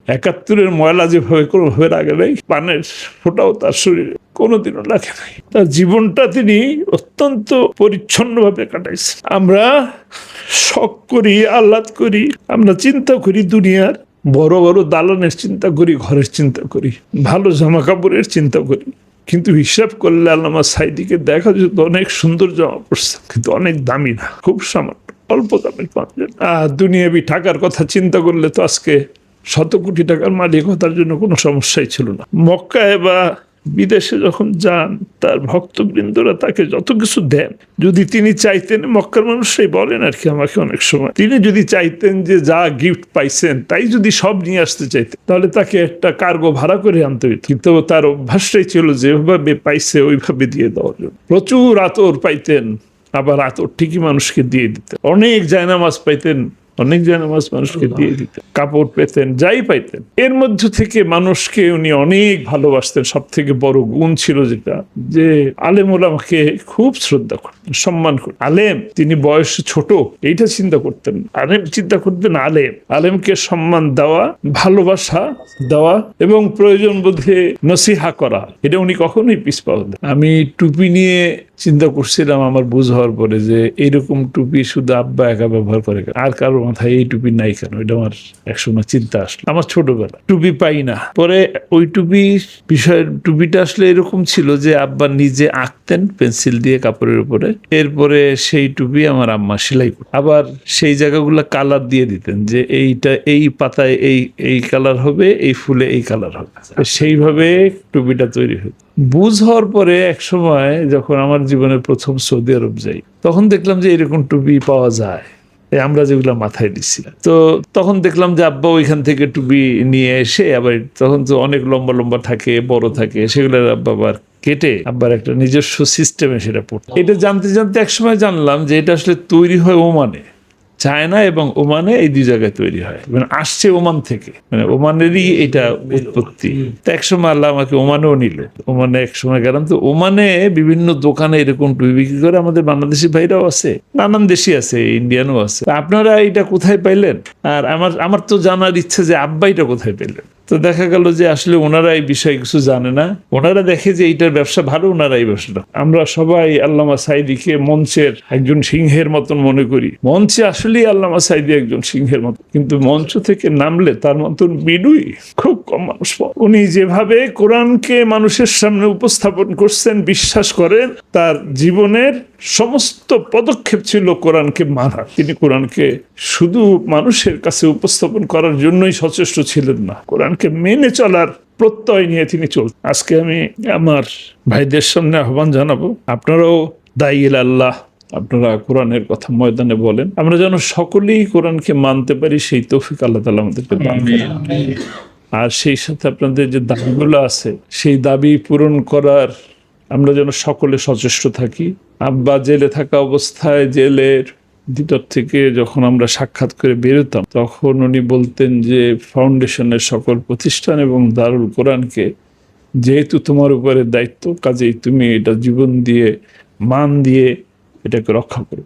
71-এর ময়লা যেভাবে কোনোভাবে লাগে নাই, পানের ফোঁটাও তার শরীরে কোনোদিনও লাগে নাই। তার জীবনটা তিনি অত্যন্ত পরিচ্ছন্নভাবে কাটাইছেন। আমরা শখ করি, আহ্লাদ করি, আমরা চিন্তা করি দুনিয়ার বড় বড় দালানের চিন্তা করি, ঘরের চিন্তা করি, ভালো জামা কাপড়ের চিন্তা করি, কিন্তু হিসাব করলে আল্লামা সাঈদীকে দেখা যেত অনেক সুন্দর জামা পড়ছে, কিন্তু অনেক দামি না, খুব সামান্য অল্প দামের পাঞ্জাবি। দুনিয়াবি টাকার কথা চিন্তা করলে তো আজকে শত কোটি টাকার মালিক হওয়ার জন্য কোনো সমস্যাই ছিল না। মক্কায় বা বিদেশে যখন যান, তার ভক্তবৃন্দরা তাকে যত কিছু দেন, যদি তিনি চাইতেন, মক্কার মানুষই বলেন আর কি আমাকে অনেক সময়, তিনি যদি চাইতেন যে যা গিফট পাইছেন তাই যদি সব নিয়ে আসতে চাইতেন, তাহলে তাকে একটা কার্গো ভাড়া করে আনতে হইত। কিন্তু তার অভ্যাসটাই ছিল যেভাবে পাইছে ওইভাবে দিয়ে দেওয়ার জন্য। প্রচুর আতর পাইতেন, আবার আতর ঠিকই মানুষকে দিয়ে দিতেন। অনেক জায়নামাজ পাইতেন, অনেক জায়নামাজ মানুষকে দিয়ে দিতেন। কাপড় পেতেন, যাই পাইতেন, এর মধ্য থেকে মানুষকে উনি অনেক ভালোবাসতেন। সব থেকে বড় গুণ ছিল যেটা, যে আলেম ওলামাকে খুব শ্রদ্ধা করতেন, সম্মান করতেন। আলেম তিনি বয়সে ছোট এইটা চিন্তা করতেন, আলেম চিন্তা করতেন আলেমকে সম্মান দেওয়া, ভালোবাসা দেওয়া এবং প্রয়োজন বোধে নসিহা করা, এটা উনি কখনোই পিছপা হতেন। আমি টুপি নিয়ে চিন্তা করছিলাম আমার বুঝ হওয়ার পরে, যে এইরকম টুপি শুধু আব্বা একা ব্যবহার করে, আর কারোর মাথায় এই টুপি নাই কেন, এটা আমার একসময় চিন্তা আসলো। আমার ছোটবেলা টুপি পাই না, পরে ওই টুপিটা আসলে এরকম ছিল যে আব্বা নিজে আঁকতেন পেন্সিল দিয়ে কাপড়ের উপরে, এরপরে সেই টুপি আমার আম্মা সেলাই করতেন, আবার সেই জায়গাগুলো কালার দিয়ে দিতেন, যে এইটা এই পাতায় এই কালার হবে, এই ফুলে এই কালার হবে, সেইভাবে টুপিটা তৈরি হতো। বুঝ হওয়ার পরে এক সময় যখন আমার জীবনের প্রথম সৌদি আরব যাই, তখন দেখলাম যে এরকম টুপি পাওয়া যায়, আমরা যেগুলো মাথায় দিচ্ছি। তো তখন দেখলাম যে আব্বা ওইখান থেকে টুপি নিয়ে এসে, আবার তখন তো অনেক লম্বা লম্বা থাকে, বড় থাকে, সেগুলো আব্বা আবার কেটে আবার একটা নিজস্ব সিস্টেমে সেটা পড়তো। এটা জানতে জানতে একসময় জানলাম যে এটা আসলে তৈরি হয় ওমানে, চায়না এবং ওমানে, এই দুই জায়গায় তৈরি হয়, মানে আসছে ওমান থেকে, মানে ওমানেরই এটা উৎপত্তি। তো একসময় আল্লাহ আমাকে ওমানেও নিল, ওমানে একসময় গেলাম। তো ওমানে বিভিন্ন দোকানে এরকম টুপি বিক্রি করে, আমাদের বাংলাদেশি ভাইরাও আছে, নানান দেশি আছে, ইন্ডিয়ানও আছে। আপনারা এটা কোথায় পাইলেন? আর আমার তো জানার ইচ্ছে যে আব্বা এটা কোথায় পেলেন। তো দেখা গেল যে আসলে ওনারা এই বিষয়ে কিছু জানে না, ওনারা দেখে যে এইটার ব্যবসা ভালো, ওনারা এই ব্যবসাটা। আমরা সবাই আল্লামা সাঈদীকে মঞ্চের একজন সিংহের মতন মনে করি, মঞ্চে আসলেই আল্লামা সাঈদী একজন সিংহের মতো, কিন্তু মঞ্চ থেকে নামলে তার মতন বিডুই খুব কম মানুষ। উনি যেভাবে কোরআনকে মানুষের সামনে উপস্থাপন করছেন, বিশ্বাস করেন, তার জীবনের সমস্ত পদক্ষেপ ছিল কোরআনকে মানা। তিনি কোরআনকে শুধু মানুষের কাছে উপস্থাপন করার জন্যই সচেষ্ট ছিলেন না, কোরআনকে মেনে চলার প্রত্যয় নিয়ে তিনি চলতেন। আজকে আমি আমার ভাইদের সামনে আহ্বান জানাবো, আপনারাও দায়ী আল্লাহ, আপনারা কোরআনের কথা ময়দানে বলেন, আমরা যেন সকলেই কোরআনকে মানতে পারি, সেই তৌফিক আল্লাহ তাআলা আমাদেরকে দান করেন। আর সেই সাথে আপনাদের যে দাবিগুলো আছে, সেই দাবি পূরণ করার আমরা যেন সকলে সচেষ্ট থাকি। আব্বা জেলে থাকা অবস্থায় জেলের ভিতর থেকে যখন আমরা সাক্ষাৎ করে বেরোতাম, তখন উনি বলতেন যে ফাউন্ডেশনের সকল প্রতিষ্ঠান এবং দারুল কোরআনকে যেহেতু তোমার উপরে দায়িত্ব, কাজেই তুমি এটা জীবন দিয়ে, মান দিয়ে এটাকে রক্ষা করবে।